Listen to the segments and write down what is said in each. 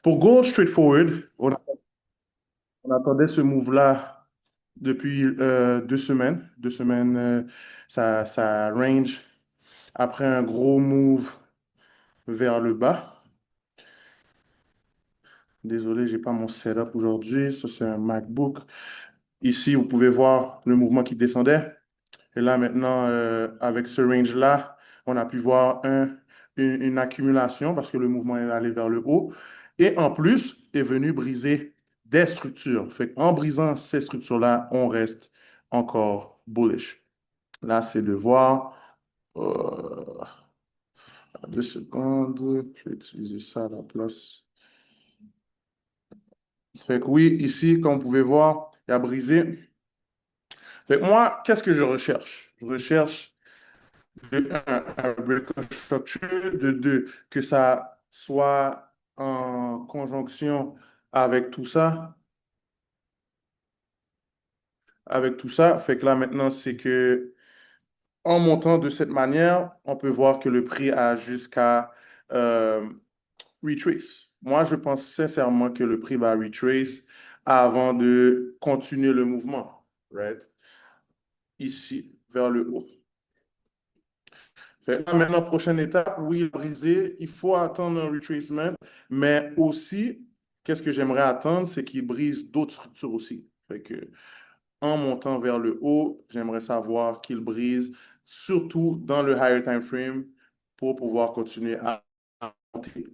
Pour Gold Straightforward, on attendait ce move-là depuis 2 semaines. 2 semaines, ça range après un gros move vers le bas. Désolé, j'ai pas mon setup aujourd'hui. Ça, c'est un MacBook. Ici, vous pouvez voir le mouvement qui descendait. Et là, maintenant, avec ce range-là, on a pu voir une accumulation parce que le mouvement est allé vers le haut. Et en plus, est venu briser des structures. Fait en brisant ces structures-là, on reste encore bullish. Là, c'est de voir. 2 secondes. Je vais utiliser ça à la place. Fait que oui, ici, comme vous pouvez voir, il a brisé. Fait que moi, qu'est-ce que je recherche? Je recherche de un breakout structure, de deux, que ça soit en conjonction avec tout ça, fait que là maintenant, c'est que en montant de cette manière, on peut voir que le prix a jusqu'à euh, retrace. Moi, je pense sincèrement que le prix va retrace avant de continuer le mouvement, right? Ici, vers le haut. Fait que là, maintenant, prochaine étape, oui, briser, il faut attendre un retracement, mais aussi, qu'est-ce que j'aimerais attendre, c'est qu'il brise d'autres structures aussi. Fait que, en montant vers le haut, j'aimerais savoir qu'il brise, surtout dans le higher time frame, pour pouvoir continuer à monter.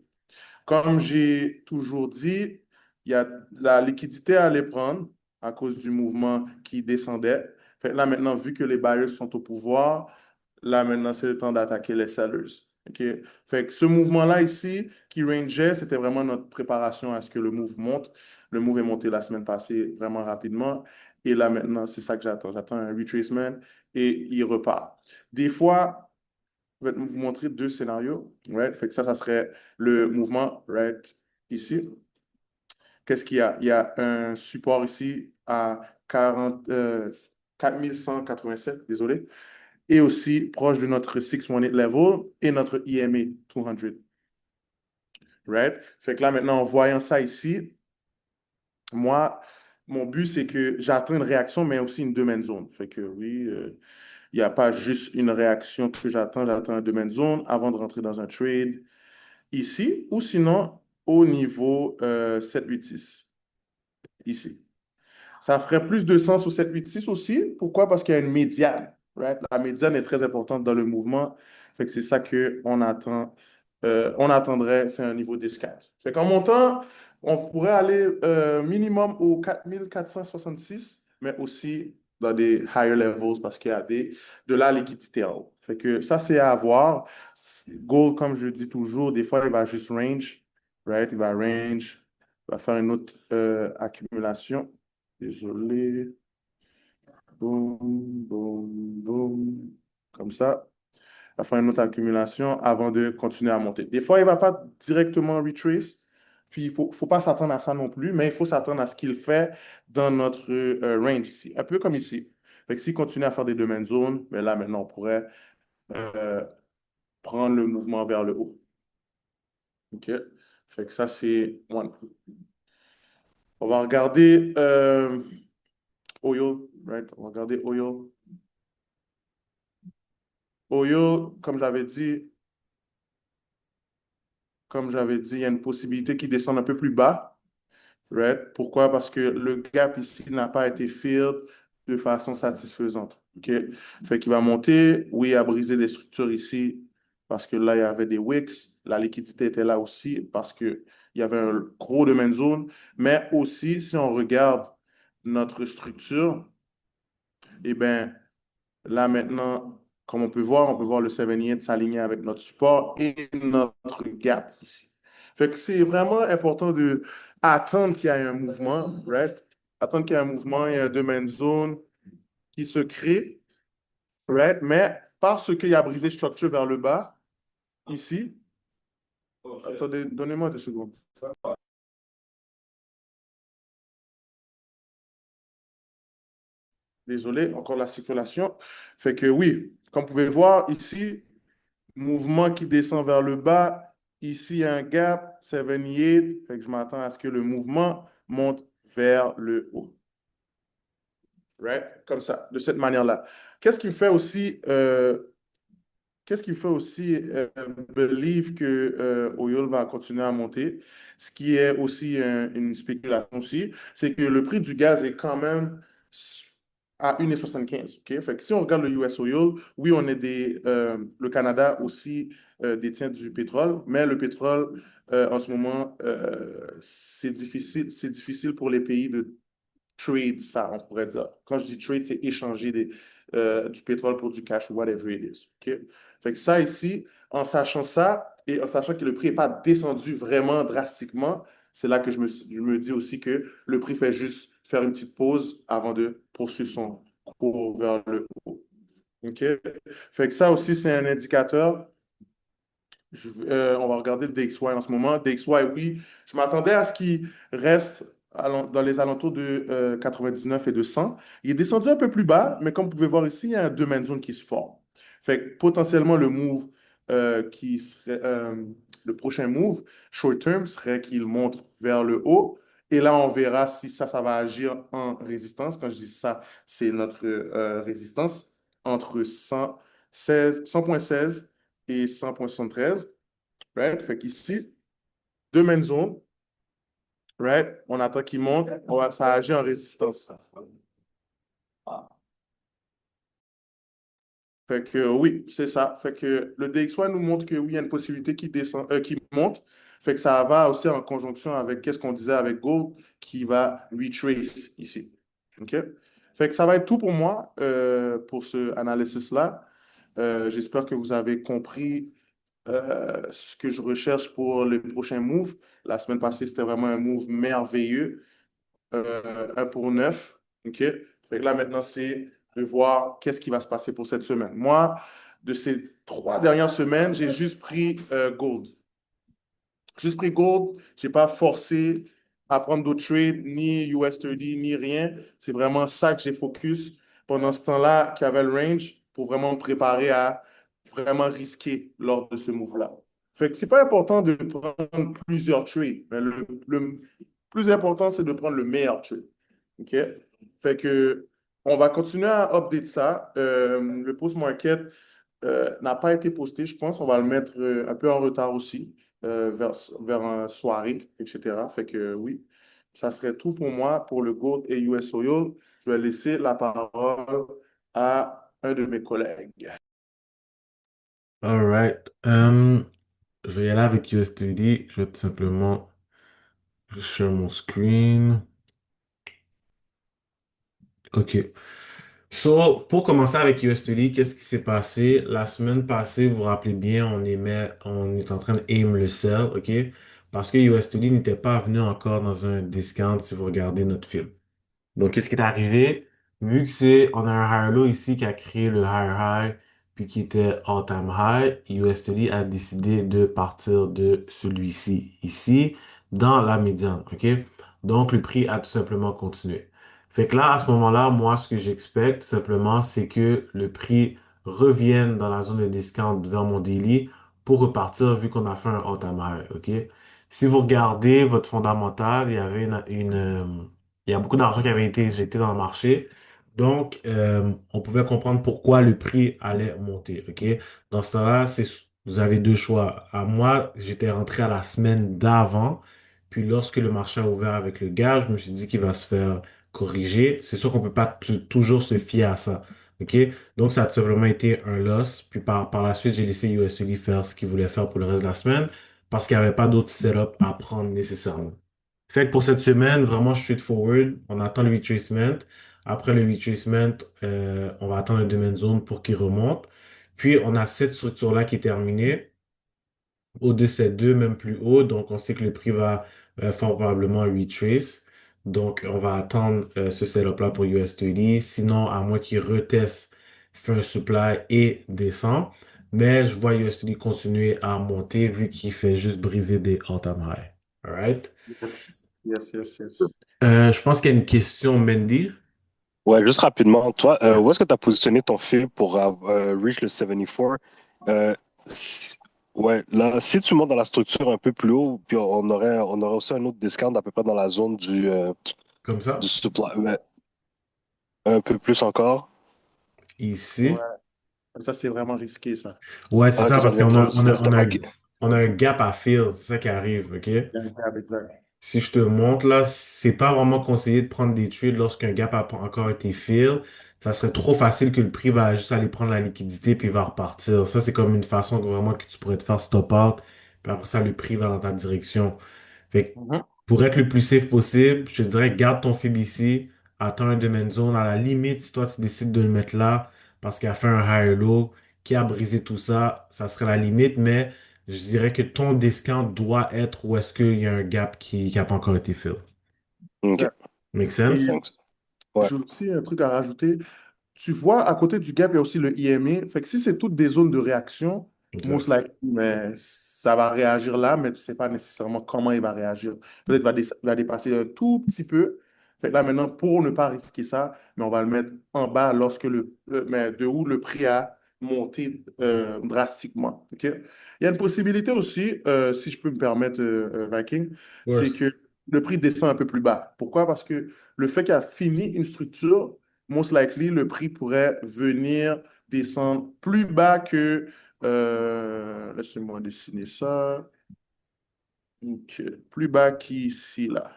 Comme j'ai toujours dit, il y a la liquidité à aller prendre à cause du mouvement qui descendait. Fait que là, maintenant, vu que les buyers sont au pouvoir, là, maintenant, c'est le temps d'attaquer les sellers. OK? Fait que ce mouvement-là ici, qui rangeait, c'était vraiment notre préparation à ce que le move monte. Le move est monté la semaine passée vraiment rapidement. Et là, maintenant, c'est ça que j'attends. J'attends un retracement et il repart. Des fois, je vais vous montrer 2 scénarios. Right? Fait que ça serait le mouvement right ici. Qu'est-ce qu'il y a? Il y a un support ici à 4187, désolé, et aussi proche de notre 618 level et notre EMA 200. Right? Fait que là, maintenant, en voyant ça ici, moi, mon but, c'est que j'attends une réaction, mais aussi une domaine zone. Fait que oui, il n'y a pas juste une réaction que j'attends un domaine zone avant de rentrer dans un trade ici, ou sinon au niveau 786, ici. Ça ferait plus de sens au 786 aussi. Pourquoi? Parce qu'il y a une médiane. Right? La médiane est très importante dans le mouvement. Fait que c'est ça qu'on attend. On attendrait, c'est un niveau d'escale. Fait qu'en montant, on pourrait aller minimum au 4466, mais aussi dans des higher levels parce qu'il y a de la liquidité en haut. Fait que ça, c'est à voir. Gold, comme je dis toujours, des fois, il va juste range. Right? Il va range. Il va faire une autre accumulation. Désolé. Boum, boum, boum. Comme ça. Il va faire une autre accumulation avant de continuer à monter. Des fois, il ne va pas directement retrace. Puis, il ne faut pas s'attendre à ça non plus, mais il faut s'attendre à ce qu'il fait dans notre range ici. Un peu comme ici. Fait que s'il continue à faire des domaines zones, mais là, maintenant, on pourrait euh, prendre le mouvement vers le haut. OK? Fait que ça, c'est one. On va regarder oil, right? On va regarder oil. Oyo, comme j'avais dit, il y a une possibilité qu'il descende un peu plus bas. Right? Pourquoi? Parce que le gap ici n'a pas été filled de façon satisfaisante. OK? Fait qu'il va monter. Oui, il a brisé des structures ici parce que là, il y avait des wicks. La liquidité était là aussi parce qu'il y avait un gros domaine zone. Mais aussi, si on regarde notre structure, eh bien, là, maintenant, comme on peut voir le 7 s'aligner avec notre support et notre gap ici. Fait que c'est vraiment important de attendre qu'il y ait un mouvement, right? Attendre qu'il y ait un mouvement, il y a un domaine zone qui se crée, right? Mais parce qu'il a brisé structure vers le bas, ici, attendez, donnez-moi 2 secondes. Désolé, encore la circulation. Fait que oui, comme vous pouvez voir ici, mouvement qui descend vers le bas Ici, il y a un gap, 78. Fait que je m'attends à ce que le mouvement monte vers le haut. Right? Comme ça, de cette manière-là. Qu'est-ce qui me fait aussi, qu'est-ce qui me fait aussi believe que oil va continuer à monter? Ce qui est aussi une spéculation aussi, c'est que le prix du gaz est quand même à 1,75. OK? Fait que si on regarde le US Oil, oui, le Canada aussi détient du pétrole, mais le pétrole, en ce moment, c'est difficile pour les pays de trade ça, on pourrait dire. Quand je dis trade, c'est échanger du pétrole pour du cash, whatever it is. OK? Fait que ça ici, en sachant ça et en sachant que le prix n'est pas descendu vraiment drastiquement, c'est là que je me dis aussi que le prix fait juste faire une petite pause avant de poursuivre son cours vers le haut. OK? Fait que ça aussi, c'est un indicateur. On va regarder le DXY en ce moment. DXY, oui, je m'attendais à ce qu'il reste dans les alentours de 99 et de 100. Il est descendu un peu plus bas, mais comme vous pouvez voir ici, il y a un demand zone qui se forme. Fait que potentiellement, qui serait le prochain move, short term, serait qu'il monte vers le haut. Et là, on verra si ça va agir en résistance. Quand je dis ça, c'est notre résistance entre 100,16 et 100,73. Right? Fait qu'ici, deux main zones, right? On attend qu'il monte, ça agit en résistance. Fait que oui, c'est ça. Fait que le DXY nous montre que oui, il y a une possibilité qui descend, qui monte. Fait que ça va aussi en conjonction avec qu'est-ce qu'on disait avec Gold qui va retrace ici. OK? Fait que ça va être tout pour moi pour ce analysis-là. J'espère que vous avez compris ce que je recherche pour les prochains moves. La semaine passée, c'était vraiment un move merveilleux, 1 pour 9. OK? Fait que là, maintenant, c'est de voir qu'est-ce qui va se passer pour cette semaine. Moi, de ces 3 dernières semaines, j'ai juste pris Gold. Juste pris Gold. Je n'ai pas forcé à prendre d'autres trades, ni US30, ni rien. C'est vraiment ça que j'ai focus pendant ce temps-là, qui avait le range, pour vraiment me préparer à vraiment risquer lors de ce move-là. Fait que c'est pas important de prendre plusieurs trades, mais le plus important, c'est de prendre le meilleur trade. OK? Fait que on va continuer à update ça. Le post-market n'a pas été posté, je pense. On va le mettre un peu en retard aussi, vers une soirée, etc. Fait que oui, ça serait tout pour moi pour le Gold et US Oil. Je vais laisser la parole à un de mes collègues. All right. Je vais y aller avec USDD. Je vais tout simplement share mon screen. OK. So, pour commencer avec USDD, qu'est-ce qui s'est passé? La semaine passée, vous vous rappelez bien, on est en train de aim le sell, OK? Parce que USDD n'était pas venu encore dans un discount si vous regardez notre film. Donc, qu'est-ce qui est arrivé? Vu que on a un higher low ici qui a créé le higher high, puis qui était all-time high, USD a décidé de partir de celui-ci, ici, dans la médiane, OK? Donc, le prix a tout simplement continué. Fait que là, à ce moment-là, moi, ce que j'expecte, tout simplement, c'est que le prix revienne dans la zone de discount vers mon daily pour repartir, vu qu'on a fait un all-time high, OK? Si vous regardez votre fondamental, il y avait il y a beaucoup d'argent qui avait été injecté dans le marché. Donc, on pouvait comprendre pourquoi le prix allait monter. OK? Dans ce temps-là, vous avez deux choix. À moi, j'étais rentré à la semaine d'avant. Puis lorsque le marché a ouvert avec le gaz, je me suis dit qu'il va se faire corriger. C'est sûr qu'on peut pas toujours se fier à ça. OK? Donc, ça a tout simplement été un loss. Puis par la suite, j'ai laissé USD faire ce qu'il voulait faire pour le reste de la semaine parce qu'il n'y avait pas d'autres setup à prendre nécessairement. Fait que pour cette semaine, vraiment straightforward, on attend le retracement. Après le retracement, on va attendre un demand zone pour qu'il remonte. Puis, on a cette structure-là qui est terminée. Au-dessus de 2, même plus haut. Donc, on sait que le prix va fort probablement retrace. Donc, on va attendre ce setup-là pour US30. Sinon, à moins qu'il reteste, fait un supply et descend. Mais je vois US30 continuer à monter vu qu'il fait juste briser des all-time high. Alright? Yes, yes, yes, yes. Je pense qu'il y a une question, Mendy. Ouais, juste rapidement, toi, où est-ce que tu as positionné ton fil pour reach le 74? Euh, Ouais, là, si tu montes dans la structure un peu plus haut, puis on aurait aussi un autre discount à peu près dans la zone Comme du ça. supply, ouais, un peu plus encore. Ouais. Ici. Ça, c'est vraiment risqué, ça. Ouais, c'est Ah, ça, que ça parce devient trop risqué, on a un gap à fill, c'est ça qui arrive, OK? Exact. Si je te montre là, c'est pas vraiment conseillé de prendre des trades lorsqu'un gap a pas encore été fill. Ça serait trop facile que le prix va juste aller prendre la liquidité puis il va repartir. Ça, c'est comme une façon vraiment que tu pourrais te faire stop out. Puis après ça, le prix va dans ta direction. Fait que Mhm. pour être le plus safe possible, je te dirais, garde ton fib ici, attends un demand zone. À la limite, si toi tu décides de le mettre là parce qu'il a fait un higher low qui a brisé tout ça, ça serait la limite, mais je dirais que ton discount doit être où est-ce qu'il y a un gap qui n'a pas encore été fait. OK, Exact. Make Et sense? thanks. Ouais, j'ai aussi un truc à rajouter. Tu vois, à côté du gap, il y a aussi le IME. Fait que si c'est toutes des zones de réaction, most Exact. likely, mais ça va réagir là, mais tu ne sais pas nécessairement comment il va réagir. Peut-être il va dépasser un tout petit peu. Fait que là, maintenant, pour ne pas risquer ça, mais on va le mettre en bas lorsque mais de où le prix a monté drastiquement. OK? Il y a une possibilité aussi, si je peux me permettre, Viking, Ouais. c'est que le prix descend un peu plus bas. Pourquoi? Parce que le fait qu'il a fini une structure, most likely, le prix pourrait venir descendre plus bas que, laissez-moi dessiner ça, ok, plus bas qu'ici, là.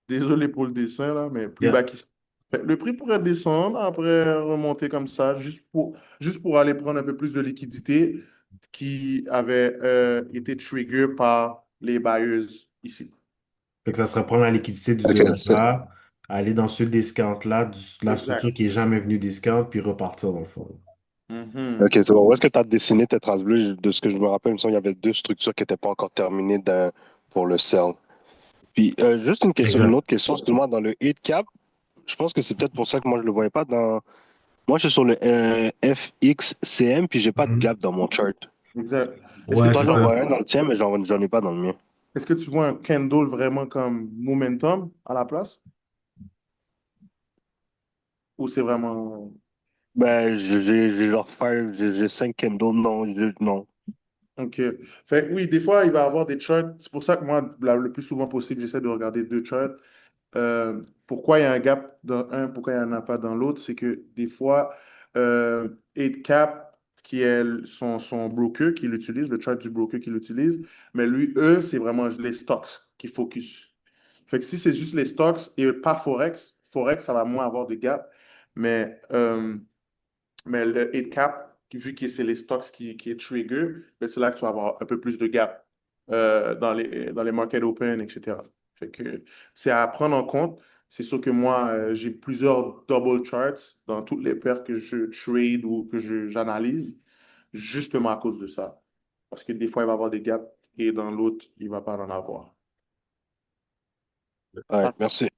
Désolé pour le dessin, là, mais plus Yeah. bas qu'ici. Fait que le prix pourrait descendre, après remonter comme ça, juste pour aller prendre un peu plus de liquidité qui avait été trigger par les buyers ici. Fait que ça serait prendre la liquidité du OK, demand c'est là, aller dans ce discount-là, de la structure Exact. qui est jamais venue discount, puis repartir dans le fond. Mhm. OK, toi, où est-ce que tu as dessiné tes traces bleues? De ce que je me rappelle, il me semble qu'il y avait deux structures qui n'étaient pas encore terminées pour le sell. Puis, juste une Exact. autre question, excuse-moi, dans le 8 cap, je pense que c'est peut-être pour ça que moi, je le voyais pas dans. Moi, je suis sur le FXCM, puis j'ai pas de Mhm. gap dans mon chart. Exact. Est-ce que Ouais, tu Toi, c'est j'en vois vois ça. un dans le tien, mais j'en ai pas dans le mien. Est-ce que tu vois un candle vraiment comme momentum à la place? Ou c'est vraiment... Ben, j'ai genre j'ai 5 candles, non, non. OK. Fait que oui, des fois, il va y avoir des charts. C'est pour ça que moi, le plus souvent possible, j'essaie de regarder deux charts. Pourquoi il y a un gap dans un, pourquoi il n'y en a pas dans l'autre, c'est que des fois, 8cap, qui est son broker qui l'utilise, le chart du broker qui l'utilise, mais lui, eux, c'est vraiment les stocks qui focus. Fait que si c'est juste les stocks et pas Forex, Forex, ça va moins avoir de gap, mais, mais le 8cap, vu que c'est les stocks qui est trigger, ben c'est là que tu vas avoir un peu plus de gap dans les market open, etc. Fait que c'est à prendre en compte. C'est sûr que moi, j'ai plusieurs double charts dans toutes les paires que je trade ou que j'analyse, justement à cause de ça. Parce que des fois, il va y avoir des gaps et dans l'autre, il ne va pas en avoir. Ouais, Ah, merci.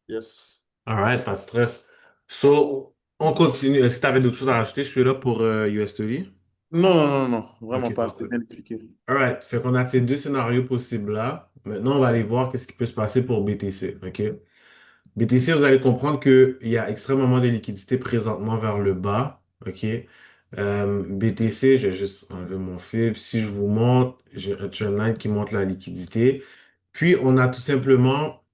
yes. Alright, pas de stress. So, on continue. Est-ce que tu avais d'autres choses à rajouter? Je suis là pour US30. Non, vraiment Ok, pas. C'était parfait. bien expliqué. Alright, fait qu'on a ces deux scénarios possibles là. Maintenant, on va aller voir qu'est-ce qui peut se passer pour BTC. Ok? BTC, vous allez comprendre qu'il y a extrêmement de liquidités présentement vers le bas. OK? BTC, je vais juste enlever mon fil. Si je vous montre, j'ai un trendline qui montre la liquidité. Puis, on a tout simplement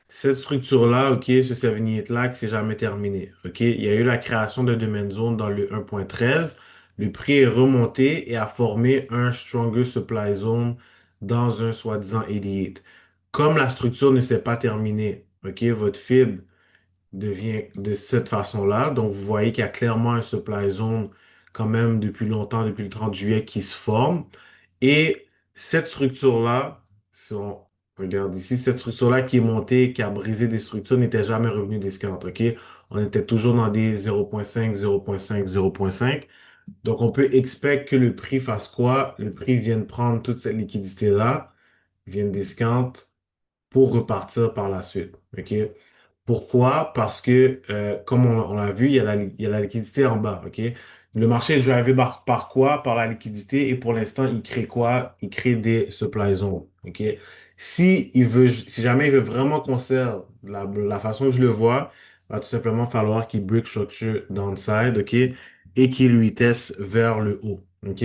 cette structure-là, OK, ce serviette-là qui s'est jamais terminé. OK? Il y a eu la création de demand zone dans le 1.13. Le prix est remonté et a formé un stronger supply zone dans un soi-disant 88. Comme la structure ne s'est pas terminée, OK, votre fibre devient de cette façon-là. Donc, vous voyez qu'il y a clairement un supply zone quand même depuis longtemps, depuis le 30 juillet, qui se forme. Et cette structure-là, si on regarde ici, cette structure-là qui est montée, qui a brisé des structures, n'était jamais revenue d'escalade, OK? On était toujours dans des 0.5, 0.5, 0.5. Donc, on peut expect que le prix fasse quoi? Le prix vienne prendre toute cette liquidité-là, vienne discount pour repartir par la suite, OK? Pourquoi? Parce que, comme on l'a vu, il y a la liquidité en bas, OK? Le marché est drivé par quoi? Par la liquidité et pour l'instant, il crée quoi? Il crée des supply zones, OK? Si jamais il veut vraiment qu'on sell, la façon que je le vois, va tout simplement falloir qu'il break structure downside, OK? et qui lui teste vers le haut. OK?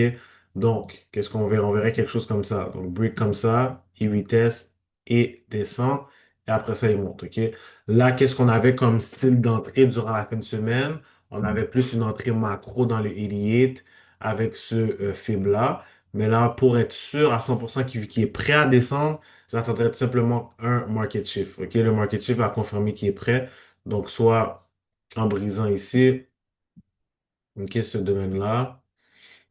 Donc, qu'est-ce qu'on verrait? On verrait quelque chose comme ça. Donc, break comme ça, il lui teste et descend, et après ça, il monte. OK? Là, qu'est-ce qu'on avait comme style d'entrée durant la fin de semaine? On avait plus une entrée macro dans le 88 avec ce fib-là. Mais là, pour être sûr à 100% qu'il est prêt à descendre, j'attendrai tout simplement un market shift. OK? Le market shift va confirmer qu'il est prêt. Donc, soit en brisant ici, OK, ce domaine-là,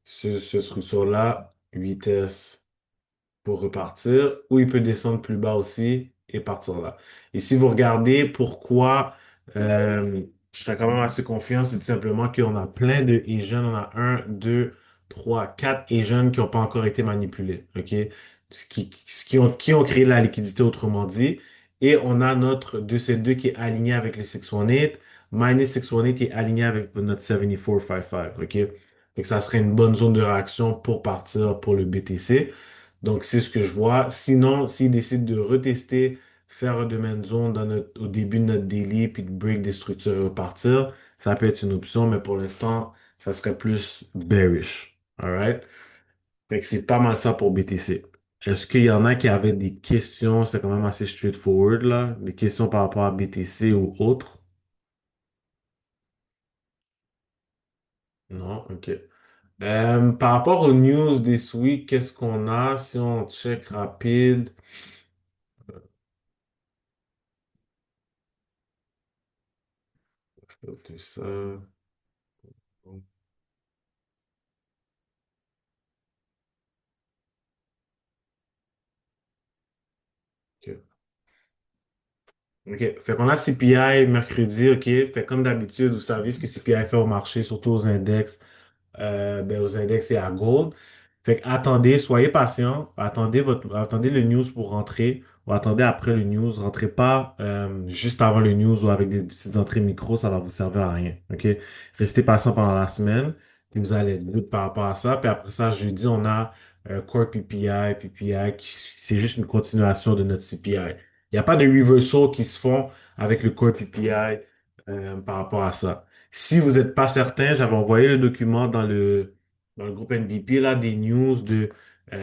ce structure-là, vitesse pour repartir, ou il peut descendre plus bas aussi et partir là. Et si vous regardez pourquoi je serais quand même assez confiant, c'est tout simplement qu'on a plein de Asians, on a un, deux, trois, quatre Asians qui n'ont pas encore été manipulés, OK? Qui ont créé la liquidité, autrement dit. Et on a notre 2C2 qui est aligné avec le 618, minus 618 qui est aligné avec notre 7455, OK? Donc ça serait une bonne zone de réaction pour partir pour le BTC. Donc, c'est ce que je vois. Sinon, s'ils décident de retester, faire un domaine zone au début de notre daily, puis de break des structures et repartir, ça peut être une option, mais pour l'instant, ça serait plus bearish. Alright? Fait que c'est pas mal ça pour BTC. Est-ce qu'il y en a qui avaient des questions? C'est quand même assez straightforward, là. Des questions par rapport à BTC ou autres? Non? OK. Par rapport aux news this week, qu'est-ce qu'on a? Si on check rapide. Tout ça. OK. OK. Fait qu'on a CPI mercredi, OK. Fait comme d'habitude, vous savez ce que CPI fait au marché, surtout aux index, ben, aux index et à gold. Fait que attendez, soyez patient, attendez le news pour rentrer, ou attendez après le news. Rentrez pas juste avant le news ou avec des petites entrées micro, ça va vous servir à rien, OK? Restez patient pendant la semaine, puis vous allez être good par rapport à ça. Puis après ça, jeudi, on a Core PPI, c'est juste une continuation de notre CPI. Il n'y a pas de reversal qui se font avec le Core PPI par rapport à ça. Si vous n'êtes pas certain, j'avais envoyé le document dans le groupe NBP, là, des news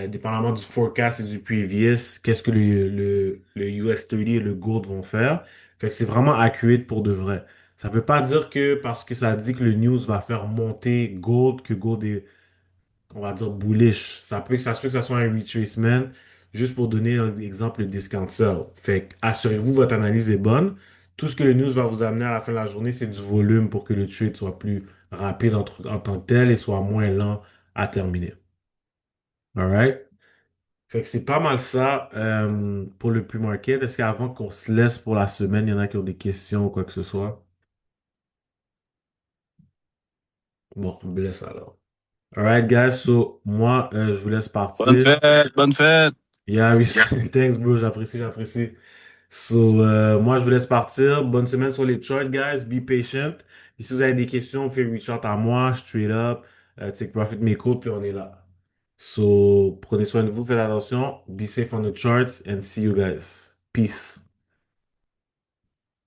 dépendamment du forecast et du previous, qu'est-ce que le US 30 et le gold vont faire. Fait que c'est vraiment accurate pour de vrai. Ça veut pas dire que parce que ça dit que le news va faire monter gold, que gold est, on va dire, bullish. Ça se peut que ça soit un retracement, juste pour donner un exemple, le discount sell. Fait que assurez-vous que votre analyse est bonne. Tout ce que le news va vous amener à la fin de la journée, c'est du volume pour que le trade soit plus rapide en tant que tel et soit moins lent à terminer. Alright? Fait que c'est pas mal ça pour le pre-market. Est-ce qu'avant qu'on se laisse pour la semaine, il y en a qui ont des questions ou quoi que ce soit? Bon, bless alors. Alright, guys. So, moi, je vous laisse Bonne partir. fête, bonne fête. Yeah, oui, thanks, bro. J'apprécie. So, moi, je vous laisse partir. Bonne semaine sur les charts, guys. Be patient. Et si vous avez des questions, faites reach out à moi, straight up. Take profit mes cours, puis on est là. So, prenez soin de vous, faites attention. Be safe on the charts and see you guys. Peace.